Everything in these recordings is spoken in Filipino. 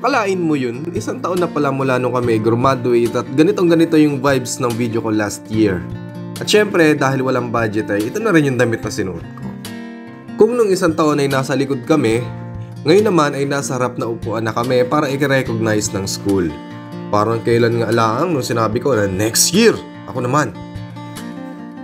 Akalain mo yun, isang taon na pala mula nung kami graduate at ganitong-ganito yung vibes ng video ko last year. At syempre, dahil walang budget ay ito na rin yung damit na sinuot ko. Kung nung isang taon ay nasa likod kami, ngayon naman ay nasa harap na upuan na kami para i-recognize ng school. Parang kailan nga alaang nung sinabi ko na next year, ako naman.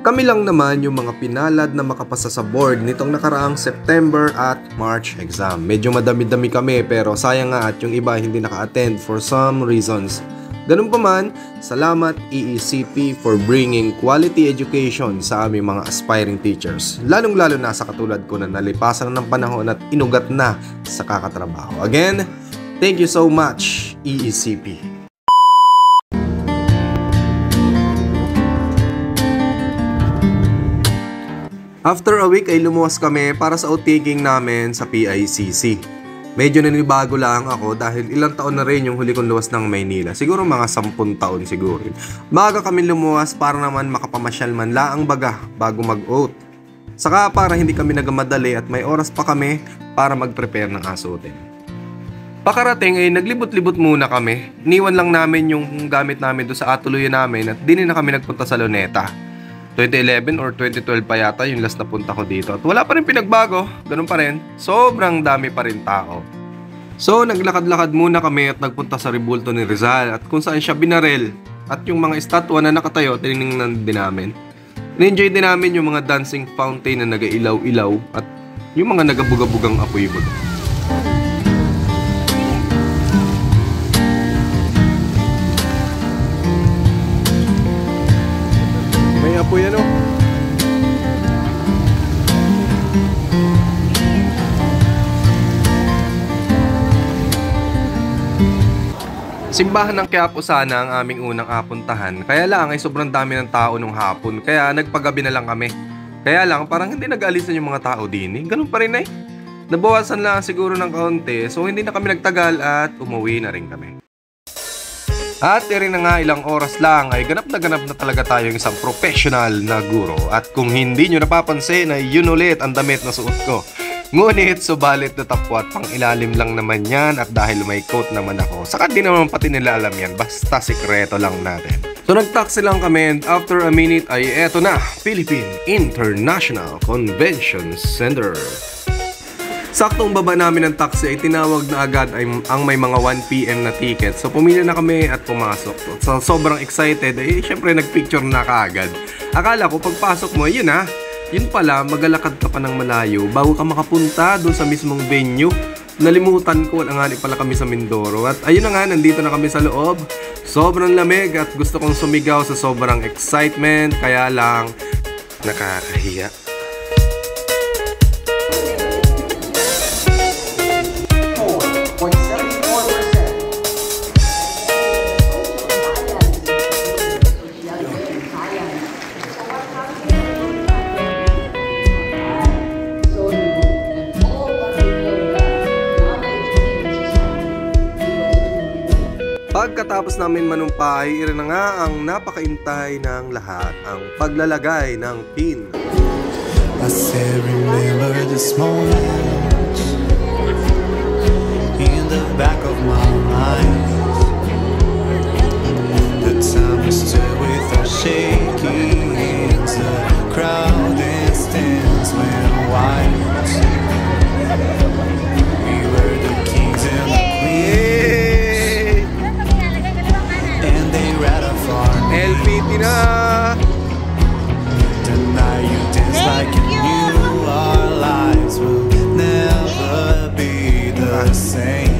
Kami lang naman yung mga pinalad na makapasa sa board nitong nakaraang September at March exam. Medyo madami-dami kami pero sayang nga at yung iba hindi naka-attend for some reasons. Ganun pa man, salamat EECP for bringing quality education sa aming mga aspiring teachers. Lalong-lalo na sa katulad ko na nalipasan ng panahon at inugat na sa kakatrabaho. Again, thank you so much EECP. After a week ay lumuwas kami para sa outtaking namin sa PICC. Medyo nanibago lang ako dahil ilang taon na rin yung huli kong luwas ng Maynila. Siguro mga 10 taon siguro. Baga kami lumuwas para naman makapamasyal man laang baga bago mag-out. Saka para hindi kami nagamadali at may oras pa kami para mag-prepare ng asutin. Pakarating ay naglibot-libot muna kami. Iniwan lang namin yung gamit namin doon sa atuluyan namin at di na kami nagpunta sa Luneta. 2011 or 2012 pa yata yung last na punta ko dito. At wala pa rin pinagbago, ganun pa rin. Sobrang dami pa rin tao. So naglakad-lakad muna kami at nagpunta sa Rebulto ni Rizal at kung saan siya binarel. At yung mga estatwa na nakatayo, tinignan din namin. In-enjoy din namin yung mga dancing fountain na nagailaw-ilaw at yung mga nagabugabugang apoy-buga. Apoy ano? Simbahan ng Quiapo sana ang aming unang apuntahan. Kaya lang ay sobrang dami ng tao nung hapon. Kaya nagpagabi na lang kami. Kaya lang parang hindi nag-aalisan yung mga tao din. Ganun pa rin eh. Nabawasan lang siguro ng kaunti. So hindi na kami nagtagal at umuwi na rin kami. At rin na nga ilang oras lang ay ganap na talaga tayong isang professional na guro. At kung hindi nyo napapansin ay yun ulit ang damit na suot ko. Ngunit subalit na tapwa at pang ilalim lang naman yan at dahil may coat naman ako. Saka di naman pati nila alam yan, basta sikreto lang natin. So nag-taxi lang kami and after a minute ay eto na, Philippine International Convention Center. Saktong baba namin ng taxi ay tinawag na agad ang may mga 1 PM na ticket. So pumili na kami at pumasok. So sobrang excited ay syempre nagpicture na kaagad. Akala ko pagpasok mo, yun ha. Yun pala, magalakad ka pa ng malayo bago ka makapunta doon sa mismong venue. Nalimutan ko, wala nga pala kami sa Mindoro. At ayun na nga, nandito na kami sa loob. Sobrang lamig at gusto kong sumigaw sa sobrang excitement. Kaya lang, nakakahiya. Pagkatapos namin manumpay, irin na nga ang napakaintay ng lahat, ang paglalagay ng pin. I still remember this moment in the back of my mind. The time we stood with our shaking hands, the crowd and stands went wide. We were the kings and the queens. LPT na! Tonight you dance like you knew our lives will never be the same.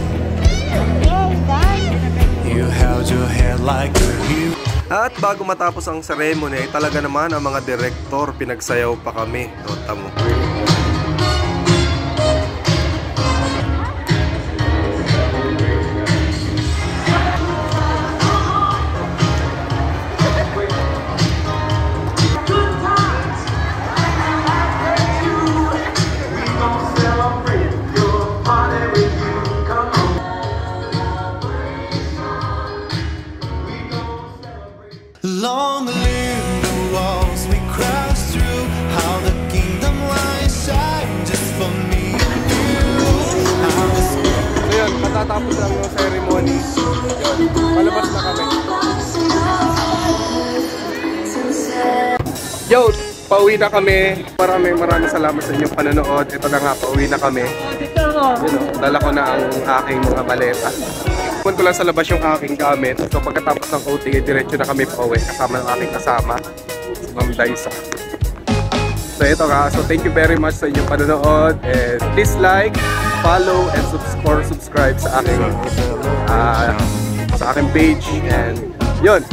You held your head like a hero. At bago matapos ang ceremony, talaga naman ang mga direktor pinagsayaw pa kami. Nota mo. Long live the walls we crossed through, how the kingdom light shine just for me and you. Ayun, katatapos lang yung ceremony. Yun, palabas na kami. Yo, pauwi na kami. Maraming salamat sa inyong panonood. Ito na nga, pauwi na kami. Yun, dala ko na ang aking mga maleta. Pupunta ko lang sa labas yung aking gamit. So pagkatapos ng outing, diretso na kami pauwi kasama ng aking kasama, si Ma'am Daisa. So ito nga, so thank you very much sa inyong panonood. And please like, follow, and subscribe sa aking page. And yun,